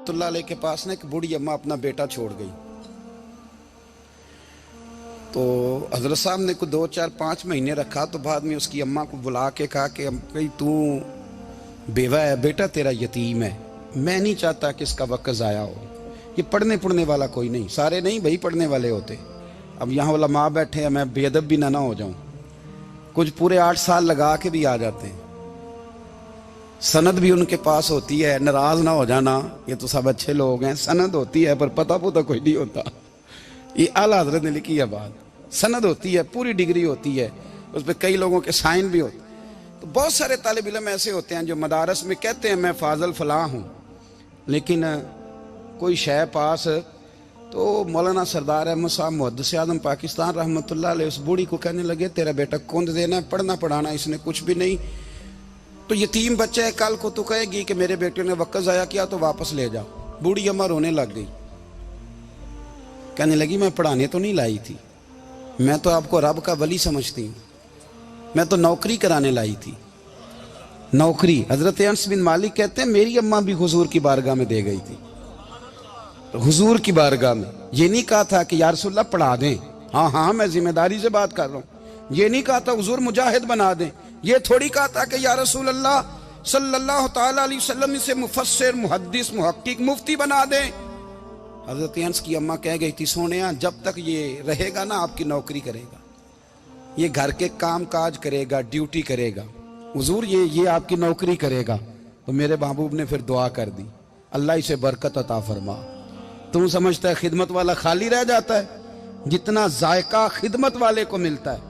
रहमत उल्लाह अलैह के पास ना एक बूढ़ी अम्मा अपना बेटा छोड़ गई। तो हजरत साहब ने कुछ 2, 4, 5 महीने रखा। तो बाद में उसकी अम्मा को बुला के कहा कि भाई तू बेवा है, बेटा तेरा यतीम है, मैं नहीं चाहता कि इसका वक्त ज़ाया हो। ये पढ़ने वाला कोई नहीं, सारे नहीं भाई पढ़ने वाले होते। अब यहाँ वाला माँ बैठे हैं, मैं बेअदब भी ना हो जाऊँ। कुछ पूरे 8 साल लगा के भी आ जाते हैं, सनद भी उनके पास होती है। नाराज ना हो जाना, ये तो सब अच्छे लोग हैं, सनद होती है पर पता कोई नहीं होता। ये आला हजरत ने लिखी है बात, सनद होती है, पूरी डिग्री होती है, उस पर कई लोगों के साइन भी होते। तो बहुत सारे तालिब इल्म ऐसे होते हैं जो मदारस में कहते हैं मैं फाजल फलां हूँ, लेकिन कोई शय पास। तो मौलाना सरदार अहमद साहब मुहद्दिस आज़म पाकिस्तान रहमतुल्लाह अलैह उस बूढ़ी को कहने लगे तेरा बेटा कुंद देना है, पढ़ना पढ़ाना इसने कुछ भी नहीं, तो यतीम बच्चा है, कल को तो कहेगी कि मेरे बेटे ने वक्त ज़ाया किया तो वापस ले जाओ। बूढ़ी अम्मा रोने लग गई, कहने लगी मैं पढ़ाने तो नहीं लाई थी, मैं तो आपको रब का वली समझती हूँ, मैं तो नौकरी कराने लाई थी, नौकरी। हजरत अनस बिन मालिक कहते हैं मेरी अम्मा भी हुजूर की बारगाह में दे गई थी, तो हुजूर की बारगाह में ये नहीं कहा था कि या रसूलल्लाह पढ़ा दें, हाँ हाँ मैं जिम्मेदारी से बात कर रहा हूँ। ये नहीं कहा था हुजूर मुजाहिद बना दें, ये थोड़ी कहा था कि या रसूलल्लाह सल्लल्लाहु तआला अलैहि वसल्लम से मुफस्सिर मुहद्दिस मुहक्किक मुफ्ती बना दें। हजरत अनस की अम्मा कह गई थी सोनिया जब तक ये रहेगा ना आपकी नौकरी करेगा, ये घर के काम काज करेगा, ड्यूटी करेगा, हुजूर ये आपकी नौकरी करेगा। तो मेरे महबूब ने फिर दुआ कर दी, अल्लाह इसे बरकत अता फरमा। तुम समझता है खिदमत वाला खाली रह जाता है? जितना जायका खिदमत वाले को मिलता है,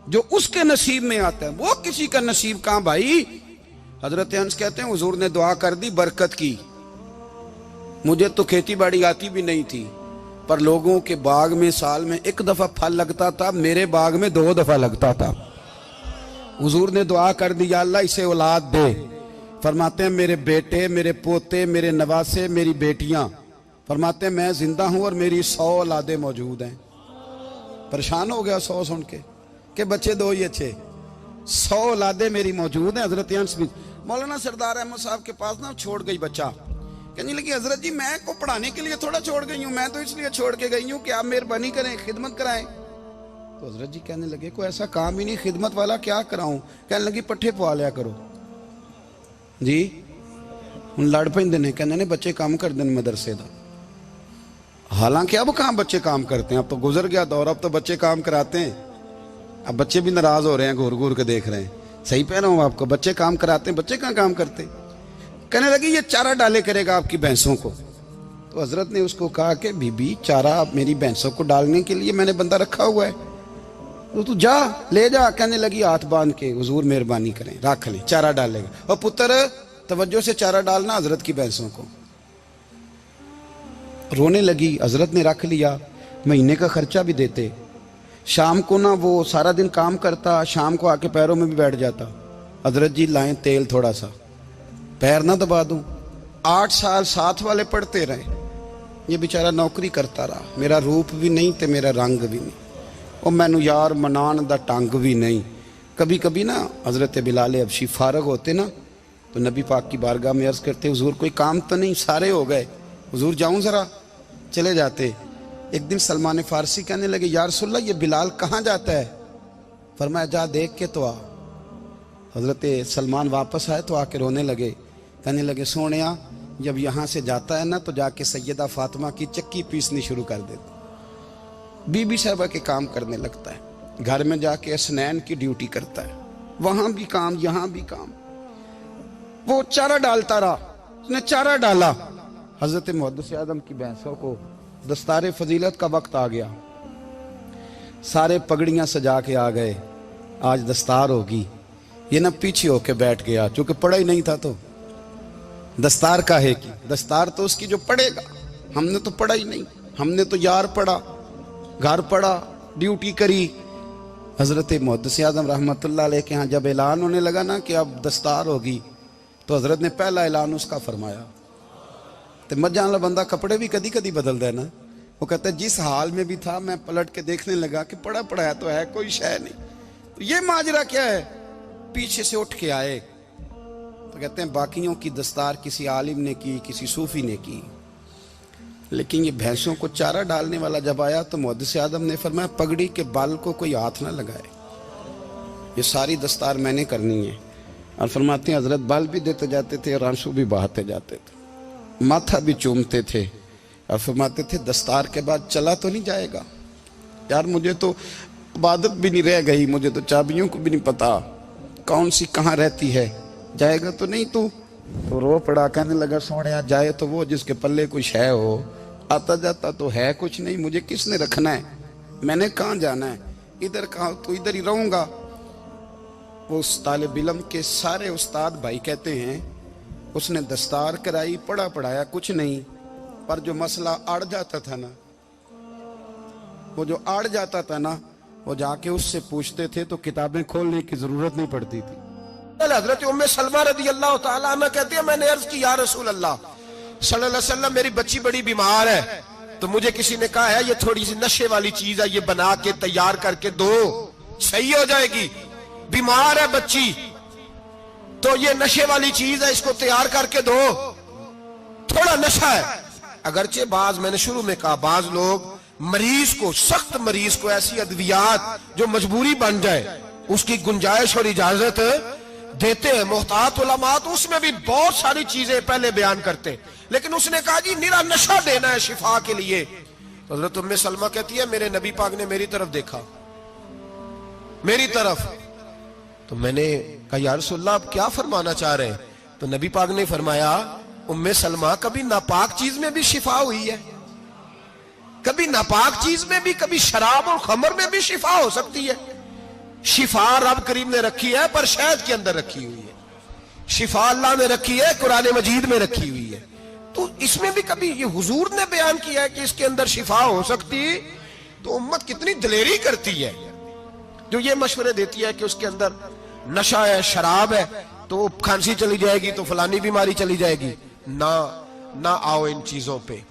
जो उसके नसीब में आता है, वो किसी का नसीब कहां भाई। हजरत अनस कहते हैं हुजूर ने दुआ कर दी बरकत की। मुझे तो खेती बाड़ी आती भी नहीं थी, पर लोगों के बाग में साल में 1 दफा फल लगता था, मेरे बाग में 2 दफा लगता था। हुजूर ने दुआ कर दी अल्लाह इसे औलाद दे। फरमाते हैं मेरे बेटे, मेरे पोते, मेरे नवासे, मेरी बेटियां, फरमाते हैं मैं जिंदा हूं और मेरी 100 औलादे मौजूद हैं। परेशान हो गया 100 सुन के कि बच्चे 2 ही अच्छे, 100 औलादे मेरी मौजूद हैं। हजरत अनस बिन मौलाना सरदार अहमद साहब के पास ना छोड़ गई बच्चा, कहने लगी हजरत जी मैं को पढ़ाने के लिए थोड़ा छोड़ गई हूँ, मैं तो इसलिए छोड़ के गई हूँ कि आप मेहरबानी करें खिदमत कराएं। तो हजरत जी कहने लगे कोई ऐसा काम ही नहीं, खिदमत वाला क्या कराऊं। कहने लगी पट्ठे पवा लिया करो जी। हूँ लड़ पेंदे ने, कहने ने बच्चे काम कर दें मदरसे का। हालांकि अब कहाँ बच्चे काम करते हैं, अब तो गुजर गया दौर, अब तो बच्चे काम कराते हैं। अब बच्चे भी नाराज हो रहे हैं, घूर घूर के देख रहे हैं। सही कह रहा हूँ आपको, बच्चे काम कराते हैं, बच्चे कहाँ काम करते। कहने लगी ये चारा डाले करेगा आपकी भैंसों को। तो हजरत ने उसको कहा कि बीबी चारा मेरी भैंसों को डालने के लिए मैंने बंदा रखा हुआ है, तो तू जा ले जा। कहने लगी हाथ बांध के हुजूर मेहरबानी करें रख ले, चारा डालेगा। और पुत्र तवज्जो से चारा डालना हजरत की भैंसों को। रोने लगी, हजरत ने रख लिया, महीने का खर्चा भी देते। शाम को ना वो सारा दिन काम करता, शाम को आके पैरों में भी बैठ जाता, हजरत जी लाएं तेल थोड़ा सा, पैर ना दबा दूं। 8 साल साथ वाले पढ़ते रहे, ये बेचारा नौकरी करता रहा, मेरा रूप भी नहीं ते मेरा रंग भी नहीं, और मैनू यार मनान दा टंग भी नहीं। कभी कभी ना हजरत बिलाल हबशी फारग होते ना, तो नबी पाक की बारगाह में अर्ज करते हुजूर कोई काम तो नहीं, सारे हो गए, हुजूर जाऊं जरा, चले जाते। एक दिन सलमान फारसी कहने लगे या रसूलल्लाह ये बिलाल कहाँ जाता है। फरमाया जा देख के तो आ। हजरत सलमान वापस आए तो आके रोने लगे, कहने लगे सोनिया जब यहाँ से जाता है ना तो जाके सैयदा फातिमा की चक्की पीसनी शुरू कर देता, बीबी साहबा के काम करने लगता है, घर में जाके स्नैन की ड्यूटी करता है, वहां भी काम यहाँ भी काम। वो चारा डालता रहा, उसने चारा डाला। हजरत मुहद्दिस आज़म की भैंसों को दस्तारे फजीलत का वक्त आ गया, सारे पगड़ियां सजा के आ गए, आज दस्तार होगी। ये ना पीछे होके बैठ गया, चूंकि पढ़ा ही नहीं था तो दस्तार का है कि दस्तार तो उसकी जो पढ़ेगा, हमने तो पढ़ा ही नहीं, हमने तो यार पढ़ा, घर पढ़ा, ड्यूटी करी। हजरत मुहद्दिस आज़म रहमतुल्लाह अलैह के यहाँ जब ऐलान होने लगा ना कि अब दस्तार होगी, तो हजरत ने पहला ऐलान उसका फरमाया। तो मजा वाला बंदा कपड़े भी कदी कदी बदल दे ना, वो कहता है जिस हाल में भी था मैं पलट के देखने लगा कि पड़ा पड़ा है तो है, कोई शय नहीं। तो ये माजरा क्या है, पीछे से उठ के आए तो कहते हैं बाकियों की दस्तार किसी आलिम ने की, किसी सूफी ने की, लेकिन ये भैंसों को चारा डालने वाला जब आया तो मुहद्दिस आदम ने फरमाया पगड़ी के बाल को कोई हाथ ना लगाए, ये सारी दस्तार मैंने करनी है। और फरमाते हैं हजरत बाल भी देते जाते थे और आंसू भी बहाते जाते थे, माथा भी चूमते थे और फरमाते थे दस्तार के बाद चला तो नहीं जाएगा यार, मुझे तो इबादत भी नहीं रह गई, मुझे तो चाबियों को भी नहीं पता कौन सी कहाँ रहती है, जाएगा तो नहीं तू? तो रो पड़ा, कहने लगा सोने जाए तो वो जिसके पल्ले कुछ है हो, आता जाता तो है कुछ नहीं, मुझे किसने रखना है, मैंने कहाँ जाना है, इधर कहाँ तो इधर ही रहूंगा। वो उस तालिब इल्म के सारे उस्ताद भाई कहते हैं उसने दस्तार कराई, पढ़ा पढ़ाया कुछ नहीं, पर जो मसला अड़ जाता था ना, वो जो अड़ जाता था ना, वो जाके उससे पूछते थे तो किताबें खोलने की जरूरत नहीं पड़ती थी। हजरत उम्मे सलमा रदी अल्लाह तआला अन्हा कहती है मैंने अर्ज की या रसूल अल्लाह सल्लल्लाहु अलैहि वसल्लम मेरी बच्ची बड़ी बीमार है, तो मुझे किसी ने कहा है ये थोड़ी सी नशे वाली चीज है, ये बना के तैयार करके दो सही हो जाएगी, बीमार है बच्ची तो ये नशे वाली चीज है, इसको तैयार करके दो, थोड़ा नशा है। अगरचे बाज, मैंने शुरू में कहा, बाज लोग मरीज को, सख्त मरीज को ऐसी अद्वियात जो मजबूरी बन जाए उसकी गुंजाइश और इजाजत देते हैं। मुहतात उलमा तो उसमें भी बहुत सारी चीजें पहले बयान करते हैं, लेकिन उसने कहा जी निरा नशा देना है शिफा के लिए। तो हज़रत उम्मे सलमा कहती है मेरे नबी पाक ने मेरी तरफ देखा, मेरी तरफ, तो मैंने कहा या रसूलल्लाह आप क्या फरमाना चाह रहे हैं? तो नबी पाक ने फरमाया उम्मे सलमा कभी नापाक चीज में भी शिफा हुई है, कभी नापाक चीज में भी, कभी शराब और खमर में भी शिफा हो सकती है। शिफा रब करीम ने रखी है पर शहद के अंदर रखी हुई है, शिफा अल्लाह ने रखी है कुरान मजीद में रखी हुई है, तो इसमें भी कभी ये हुजूर ने बयान किया है कि इसके अंदर शिफा हो सकती, तो उम्मत कितनी दलेरी करती है जो ये मशवरे देती है कि उसके अंदर नशा है, शराब है, तो खांसी चली जाएगी तो फलानी बीमारी चली जाएगी। ना आओ इन चीजों पे,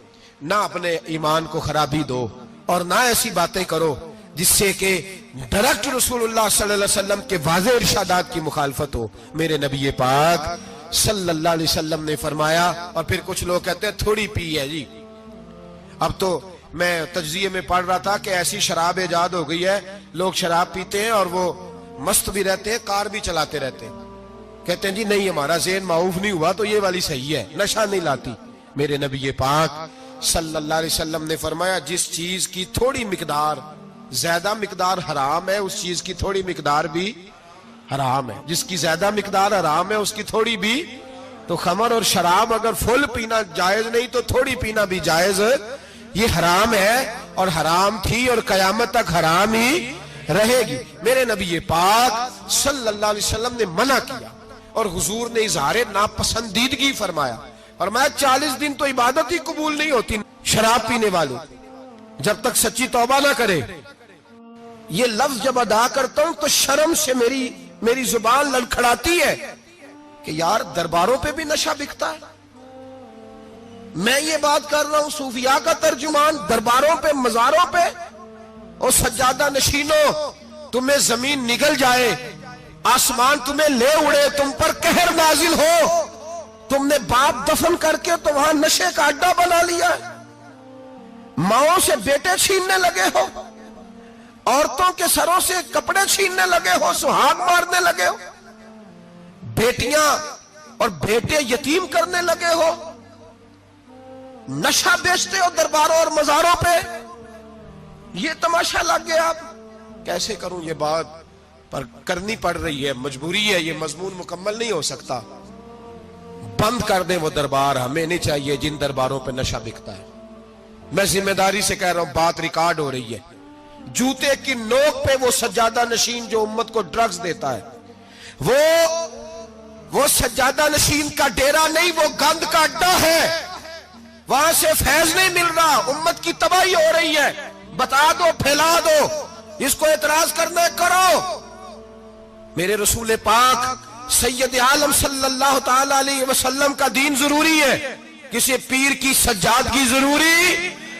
ना अपने ईमान को खराबी दो और ना ऐसी बातें करो जिससे कि डायरेक्ट रसूलुल्लाह सल्लल्लाहु अलैहि वसल्लम के वाज़ेह इरशादात की मुखालफत हो। मेरे नबी पाक सल्लल्लाहु अलैहि वसल्लम ने फरमाया, और फिर कुछ लोग कहते हैं थोड़ी पी है जी। अब तो मैं तज्जिये में पढ़ रहा था कि ऐसी शराब इजाद हो गई है, लोग शराब पीते हैं और वो मस्त भी रहते हैं, कार भी चलाते रहते हैं, कहते हैं जी नहीं हमारा ज़हन माऊफ नहीं हुआ तो ये वाली सही है, नशा नहीं लाती। मेरे नबी पाक सल्लल्लाहु अलैहि वसल्लम ने फरमाया जिस चीज की थोड़ी मिकदार, ज्यादा मिकदार हराम है उस चीज की थोड़ी मिकदार भी हराम है, जिसकी ज्यादा मिकदार हराम है उसकी थोड़ी भी। तो खमर और शराब अगर फुल पीना जायज नहीं तो थोड़ी पीना भी जायज, ये हराम है और हराम थी और कयामत तक हराम ही रहेगी। मेरे नबी पाक सल्लल्लाहु अलैहि वसल्लम ने मना किया और हुजूर ने इजहार नापसंदीदगी फरमाया, और मैं 40 दिन तो इबादत ही कबूल नहीं होती शराब पीने वाले जब तक सच्ची तौबा ना करे। ये लफ्ज जब अदा करता हूं तो शर्म से मेरी जुबान लड़खड़ाती है कि यार दरबारों पे भी नशा बिकता है। मैं ये बात कर रहा हूं सूफिया का तर्जुमान, दरबारों पे, मजारों पे, और सज्जादा नशीनों तुम्हें जमीन निगल जाए, आसमान तुम्हें ले उड़े, तुम पर कहर नाजिल हो, तुमने बाप दफन करके तो वहां नशे का अड्डा बना लिया, माओं से बेटे छीनने लगे हो, औरतों के सरों से कपड़े छीनने लगे हो, सुहाग मारने लगे हो, बेटियां और बेटे यतीम करने लगे हो, नशा बेचते हो दरबारों और मजारों पे, ये तमाशा लग गया। आप कैसे करूं ये बात, पर करनी पड़ रही है, मजबूरी है, ये मजमून मुकम्मल नहीं हो सकता। बंद कर दे वो दरबार, हमें नहीं चाहिए जिन दरबारों पे नशा बिकता है। मैं जिम्मेदारी से कह रहा हूं, बात रिकॉर्ड हो रही है। जूते की नोक पे वो सज्जादा नशीन जो उम्मत को ड्रग्स देता है, वो सज्जादा नशीन का डेरा नहीं, वो गंद का अड्डा है, वहां से फैज नहीं मिल रहा, उम्मत की तबाही हो रही है। बता दो, फैला दो, इसको एतराज करना है करो। मेरे रसूल पाक सैयद आलम सल्लल्लाहु ताला अलैहि वसल्लम का दीन जरूरी है, किसी पीर की सज्जादगी जरूरी,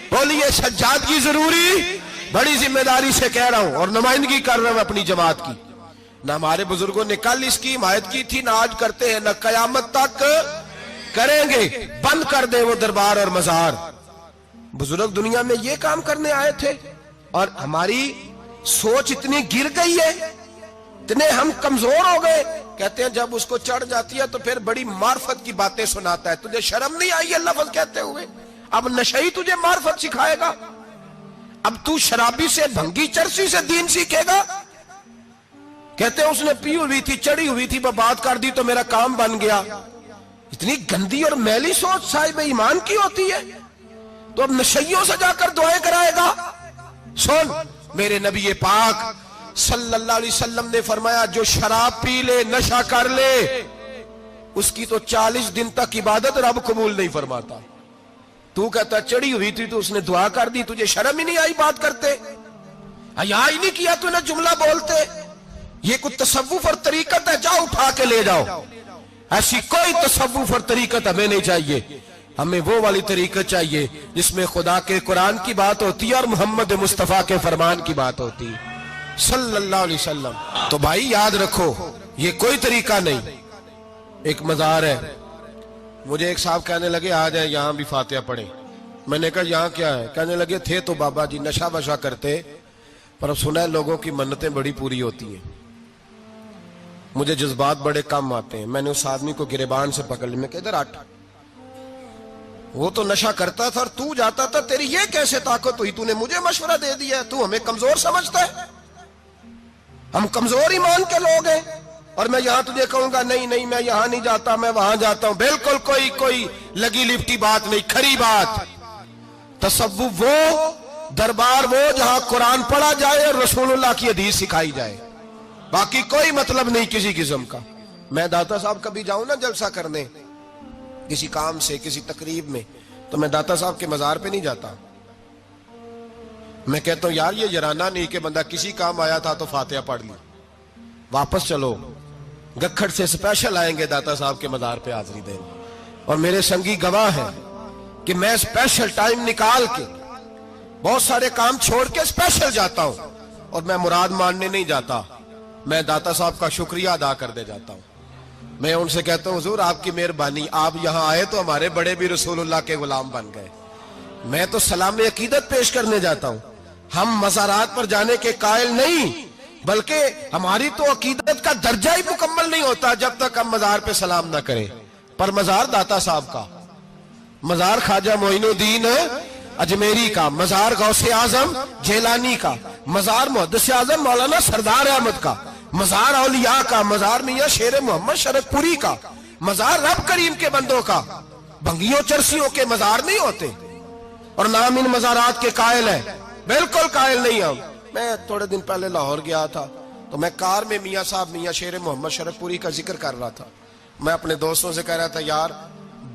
बोलिए सज्जादगी जरूरी। बड़ी जिम्मेदारी से कह रहा हूं और नुमाइंदगी कर रहा हूं अपनी जमात की। نہ ہمارے بزرگوں نے کل اس کی حمایت کی تھی، نہ آج کرتے ہیں، نہ قیامت تک کریں گے۔ بند کر دیں وہ دربار اور مزار۔ بزرگ دنیا میں یہ کام کرنے آئے تھے، اور ہماری سوچ اتنی گر گئی ہے، اتنے ہم کمزور ہو گئے۔ کہتے ہیں جب اس کو چڑھ جاتی ہے تو پھر بڑی معرفت کی باتیں سناتا ہے۔ تجھے شرم نہیں آئی یہ لفظ کہتے ہوئے؟ اب نشئی تجھے معرفت سکھائے گا؟ اب تو شرابی سے، بھنگی چرسی سے دین سیکھے گا؟ کہتے ہیں اس نے پی ہوئی تھی، چڑھی ہوئی تھی، بات کر دی تو میرا کام بن گیا۔ اتنی گندی اور میلی سوچ صاحب ایمان کی ہوتی ہے، تو اب نشیوں سے جا کر دعائیں کرائے گا؟ سن، میرے نبی پاک صلی اللہ علیہ وسلم نے فرمایا جو شراب پی لے، نشہ کر لے، اس کی تو 40 دن تک عبادت رب قبول نہیں فرماتا۔ تو کہتا چڑھی ہوئی تھی تو اس نے دعا کر دی، تجھے شرم ہی نہیں آئی بات کرتے؟ حیا ہی نہیں کیا تو نہ جملہ بولتے؟ یہ کوئی تصوف اور طریقت ہے؟ جاؤ اٹھا کے لے جاؤ۔ ایسی کوئی تصوف اور طریقت ہمیں نہیں چاہیے، ہمیں وہ والی طریقت چاہیے جس میں خدا کے قرآن کی بات ہوتی ہے اور محمد مصطفیٰ کے فرمان کی بات ہوتی ہے صلی اللہ علیہ وسلم۔ تو بھائی یاد رکھو، یہ کوئی طریقہ نہیں۔ ایک مزار ہے، مجھے ایک صاحب کہنے لگے آ جائیں یہاں بھی فاتحہ پڑھیں۔ میں نے کہا یہاں کیا ہے؟ کہنے لگے تھے تو بابا جی نشہ وشہ کرتے، پر اب سنا ہے لوگوں کی منتیں بڑی پوری ہوتی ہیں۔ مجھے جذبات بڑے کم آتے ہیں۔ میں نے اس آدمی کو گریبان سے پکڑ لیا، میں کہ ادھر ہٹ، وہ تو نشہ کرتا تھا اور تو جاتا تھا، تیری یہ کیسے طاقت ہوئی؟ تو نے مجھے مشورہ دے دیا ہے، تو ہمیں کمزور سمجھتا ہے؟ ہم کمزور ایمان کے لوگ ہیں، اور میں یہاں تجھے کہوں گا نہیں نہیں میں یہاں نہیں جاتا، میں وہاں جاتا ہوں۔ بالکل کوئی لگی لپٹی بات نہیں، کھری بات۔ تصوف وہ، دربار وہ جہاں قرآن پڑھا جائے اور رسول اللہ کی حدیث سکھائی جائے، باقی کوئی مطلب نہیں کسی قسم کا۔ میں داتا صاحب کبھی جاؤں نا جلسہ کرنے کسی کام سے، کسی تقریب میں، تو میں داتا صاحب کے مزار پہ نہیں جاتا۔ میں کہتا ہوں یار یہ جرانہ نہیں کہ بندہ کسی کام آیا تھا تو فاتحہ پڑھ لی، واپس چلو، گکھڑ سے سپیشل آئیں گے داتا صاحب کے مزار پہ حاضری دیں۔ اور میرے سنگی گواہ ہیں کہ میں سپیشل ٹائم نکال کے بہت سارے کام چھوڑ کے سپیشل جاتا ہوں، اور میں مراد ماننے نہیں جاتا، میں داتا صاحب کا شکریہ ادا کر دے جاتا ہوں۔ میں ان سے کہتا ہوں حضور آپ کی مہربانی، آپ یہاں آئے تو ہمارے بڑے بھی رسول اللہ کے غلام بن گئے۔ میں تو سلام عقیدت پیش کرنے جاتا ہوں، ہم مزارات پر جانے کے قائل نہیں، بلکہ ہماری تو عقیدت کا درجہ ہی مکمل نہیں ہوتا جب تک ہم مزار پہ سلام نہ کریں۔ پر مزار داتا صاحب کا، مزار خواجہ معین الدین اجمیری کا، مزار غوث اعظم جیلانی کا، مزار محدث اعظم مولانا سردار احمد کا، مزار اولیاء کا، مزار میاں شیر محمد شرک پوری کا، مزار رب کریم کے بندوں کا۔ بھنگیوں چرسیوں کے مزار نہیں ہوتے، اور نام ان مزارات کے قائل ہیں، بالکل قائل نہیں ہم۔ میں تھوڑے دن پہلے لاہور گیا تھا، تو میں کار میں میاں صاحب میاں شیر محمد شرک پوری کا ذکر کر رہا تھا۔ میں اپنے دوستوں سے کہہ رہا تھا یار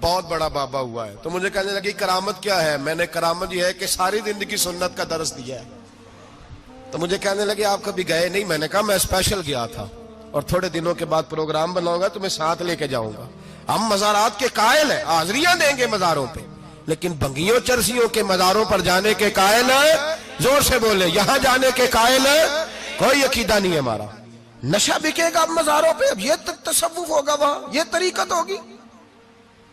بہت بڑا بابا ہوا ہے، تو مجھے کہنے لگی کرامت کیا ہے؟ میں نے کرامت یہ ہے کہ ساری زندگی سنت کا درس دیا ہے۔ تو مجھے کہنے لگے آپ کبھی گئے نہیں؟ میں نے کہا میں اسپیشل گیا تھا، اور تھوڑے دنوں کے بعد پروگرام بناؤں گا تو میں ساتھ لے کے جاؤں گا۔ ہم مزارات کے قائل ہیں، حاضریاں دیں گے مزاروں پہ، لیکن بھنگیوں چرسیوں کے مزاروں پر جانے کے قائل ہیں، زور سے بولے، یہاں جانے کے قائل ہیں، کوئی عقیدہ نہیں ہے ہمارا۔ نشہ بکے گا اب مزاروں پہ، اب یہ تصوف ہوگا وہاں، یہ طریقت ہوگی۔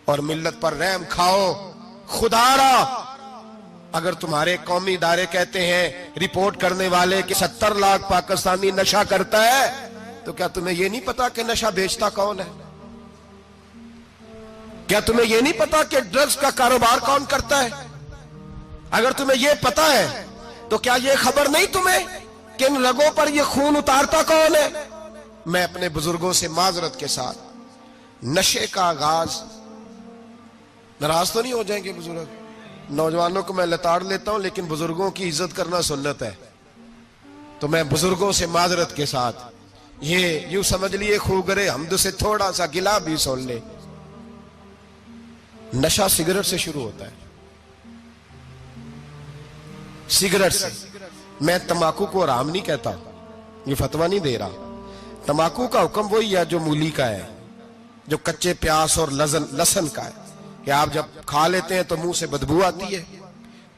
اور ملت پر رحم کھاؤ خدا را۔ اگر تمہارے قومی ادارے کہتے ہیں رپورٹ کرنے والے کہ 70 لاکھ پاکستانی نشہ کرتا ہے، تو کیا تمہیں یہ نہیں پتا کہ نشہ بیچتا کون ہے؟ کیا تمہیں یہ نہیں پتا کہ ڈرگز کا کاروبار کون کرتا ہے؟ اگر تمہیں یہ پتا ہے تو کیا یہ خبر نہیں تمہیں کہ ان رگوں پر یہ خون اتارتا کون ہے؟ میں اپنے بزرگوں سے معذرت کے ساتھ، نشے کا آغاز، ناراض تو نہیں ہو جائیں گے بزرگ، نوجوانوں کو میں لتاڑ لیتا ہوں لیکن بزرگوں کی عزت کرنا سنت ہے، تو میں بزرگوں سے معذرت کے ساتھ، یہ یوں سمجھ لیے خوگرے حمد سے تھوڑا سا گلا بھی سن لے۔ نشہ سگریٹ سے شروع ہوتا ہے، سگریٹ سے۔ میں تمباکو کو حرام نہیں کہتا، یہ فتویٰ نہیں دے رہا، تمباکو کا حکم وہی ہے جو مولی کا ہے، جو کچے پیاز اور لہسن کا ہے، کہ آپ جب کھا لیتے ہیں تو منہ سے بدبو آتی ہے،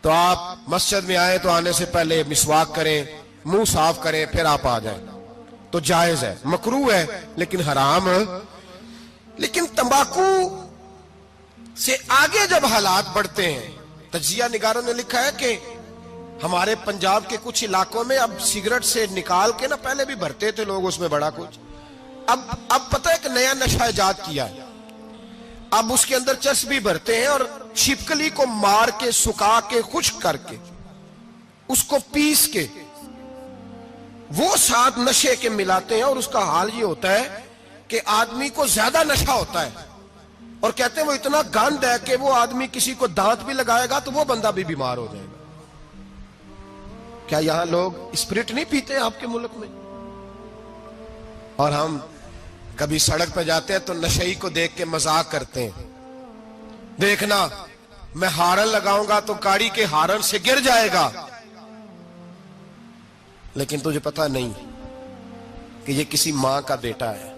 تو آپ مسجد میں آئیں تو آنے سے پہلے مسواک کریں، منہ صاف کریں، پھر آپ آ جائیں۔ تو جائز ہے، مکروہ ہے لیکن حرام. لیکن تمباکو سے آگے جب حالات بڑھتے ہیں، تجزیہ نگاروں نے لکھا ہے کہ ہمارے پنجاب کے کچھ علاقوں میں اب سگریٹ سے نکال کے نا، پہلے بھی بھرتے تھے لوگ اس میں بڑا کچھ، اب پتہ ہے کہ نیا نشہ ایجاد کیا ہے. اب اس کے اندر چرس بھی بھرتے ہیں اور چھپکلی کو مار کے سکھا کے خشک کر کے اس کو پیس کے وہ ساتھ نشے کے ملاتے ہیں، اور اس کا حال یہ ہوتا ہے کہ آدمی کو زیادہ نشہ ہوتا ہے، اور کہتے ہیں وہ اتنا گند ہے کہ وہ آدمی کسی کو دانت بھی لگائے گا تو وہ بندہ بھی بیمار ہو جائے گا. کیا یہاں لوگ اسپرٹ نہیں پیتے آپ کے ملک میں؟ اور ہم کبھی سڑک پہ جاتے ہیں تو نشئی کو دیکھ کے مذاق کرتے ہیں، دیکھنا میں ہارن لگاؤں گا تو گاڑی کے ہارن سے گر جائے گا. لیکن تجھے پتا نہیں کہ یہ کسی ماں کا بیٹا ہے،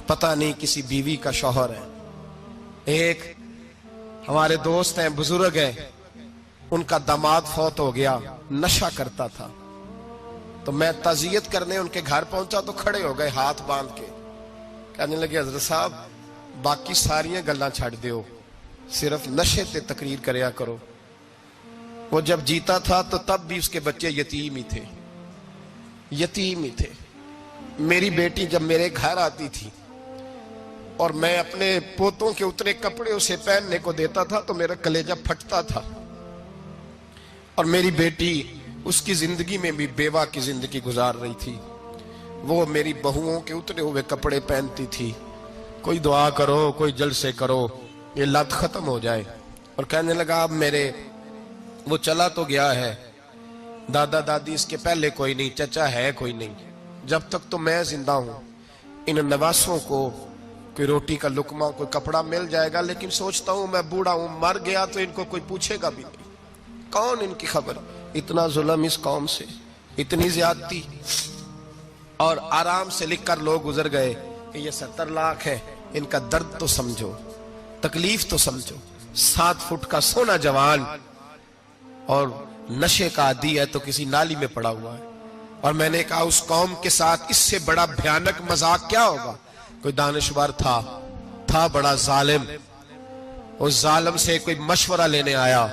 پتا نہیں کسی بیوی کا شوہر ہے. ایک ہمارے دوست ہیں، بزرگ ہیں، ان کا داماد فوت ہو گیا، نشہ کرتا تھا. تو میں تعزیت کرنے ان کے گھر پہنچا تو کھڑے ہو گئے ہاتھ باندھ کے، کہنے لگے حضرت صاحب باقی ساریاں گلاں چھڑ دیو، صرف نشے تے تقریر کریا کرو. وہ جب جیتا تھا تو تب بھی اس کے بچے یتیم ہی تھے، یتیم ہی تھے. میری بیٹی جب میرے گھر آتی تھی اور میں اپنے پوتوں کے اتنے کپڑے اسے پہننے کو دیتا تھا تو میرا کلیجہ پھٹتا تھا. اور میری بیٹی اس کی زندگی میں بھی بیوہ کی زندگی گزار رہی تھی، وہ میری بہوؤں کے اتنے ہوئے کپڑے پہنتی تھی. کوئی دعا کرو، کوئی جلسے کرو، یہ لت ختم ہو جائے. اور کہنے لگا اب میرے وہ چلا تو گیا ہے، دادا دادی اس کے پہلے کوئی نہیں، چچا ہے کوئی نہیں، جب تک تو میں زندہ ہوں ان نواسوں کو کوئی روٹی کا لقمہ، کوئی کپڑا مل جائے گا. لیکن سوچتا ہوں میں بوڑھا ہوں، مر گیا تو ان کو کوئی پوچھے گا بھی نہیں، کون ان کی خبر. اتنا ظلم اس قوم سے، اتنی زیادتی. اور آرام سے لکھ کر لوگ گزر گئے کہ یہ 70 لاکھ ہے، ان کا درد تو سمجھو، تکلیف تو سمجھو. 7 فٹ کا سونا جوان اور نشے کا عادی ہے تو کسی نالی میں پڑا ہوا ہے. اور میں نے کہا اس قوم کے ساتھ اس سے بڑا بھیانک مذاق کیا ہوگا. کوئی دانشور تھا بڑا ظالم، اس ظالم سے کوئی مشورہ لینے آیا،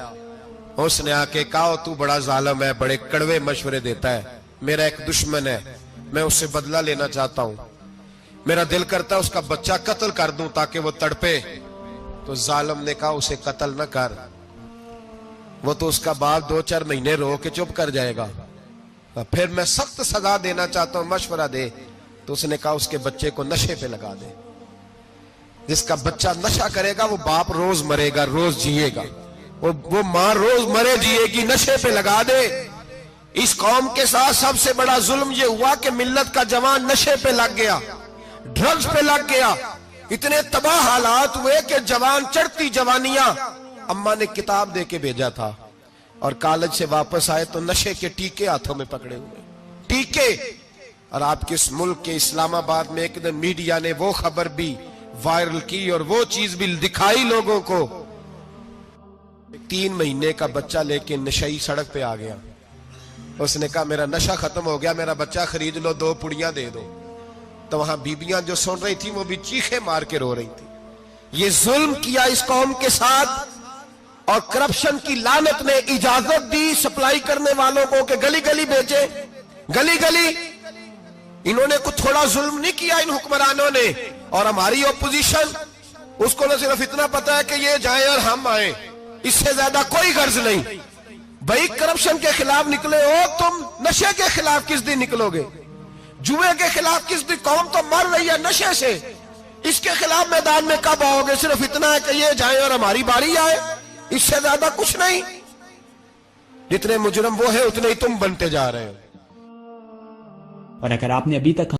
اس نے آ کے کہا تو بڑا ظالم ہے، بڑے کڑوے مشورے دیتا ہے، میرا ایک دشمن ہے، میں اس سے بدلہ لینا چاہتا ہوں، میرا دل کرتا ہے اس کا بچہ قتل کر دوں تاکہ وہ تڑپے. تو ظالم نے کہا اسے قتل نہ کر، وہ تو اس کا باپ 2-4 مہینے رو کے چپ کر جائے گا. پھر میں سخت سزا دینا چاہتا ہوں، مشورہ دے. تو اس نے کہا اس کے بچے کو نشے پہ لگا دے. جس کا بچہ نشہ کرے گا وہ باپ روز مرے گا، روز جیے گا، وہ ماں روز مرے جیے گی، نشے پہ لگا دے. اس قوم کے ساتھ سب سے بڑا ظلم یہ ہوا کہ ملت کا جوان نشے پہ لگ گیا، ڈرگز پہ لگ گیا. اتنے تباہ حالات ہوئے کہ جوان چڑھتی جوانیاں، اماں نے کتاب دے کے بھیجا تھا اور کالج سے واپس آئے تو نشے کے ٹیکے ہاتھوں میں پکڑے ہوئے، ٹیکے. اور آپ کے اس ملک کے اسلام آباد میں ایک دن میڈیا نے وہ خبر بھی وائرل کی اور وہ چیز بھی دکھائی لوگوں کو. 3 مہینے کا بچہ لے کے نشئی سڑک پہ آ گیا. اس نے کہا میرا نشہ ختم ہو گیا، میرا بچہ خرید لو، 2 پڑیاں دے دو. تو وہاں بیبیاں جو سن رہی تھی وہ بھی چیخے مار کے رو رہی تھی. یہ ظلم کیا اس قوم کے ساتھ، اور کرپشن کی لعنت نے اجازت دی سپلائی کرنے والوں کو کہ گلی گلی بیچے، گلی گلی. انہوں نے کچھ تھوڑا ظلم نہیں کیا ان حکمرانوں نے. اور ہماری اپوزیشن، اس کو نہ صرف اتنا پتا ہے کہ یہ جائیں اور ہم آئیں، اس سے زیادہ کوئی غرض نہیں. بھائی کرپشن کے خلاف نکلے ہو تم، نشے کے خلاف کس دن نکلو گے؟ جوئے کے خلاف کس دن؟ قوم تو مر رہی ہے نشے سے، اس کے خلاف میدان میں کب آؤ گے؟ صرف اتنا ہے کہ یہ جائیں اور ہماری باری آئے، اس سے زیادہ کچھ نہیں. جتنے مجرم وہ ہیں اتنے ہی تم بنتے جا رہے ہو. اور اگر آپ نے ابھی تک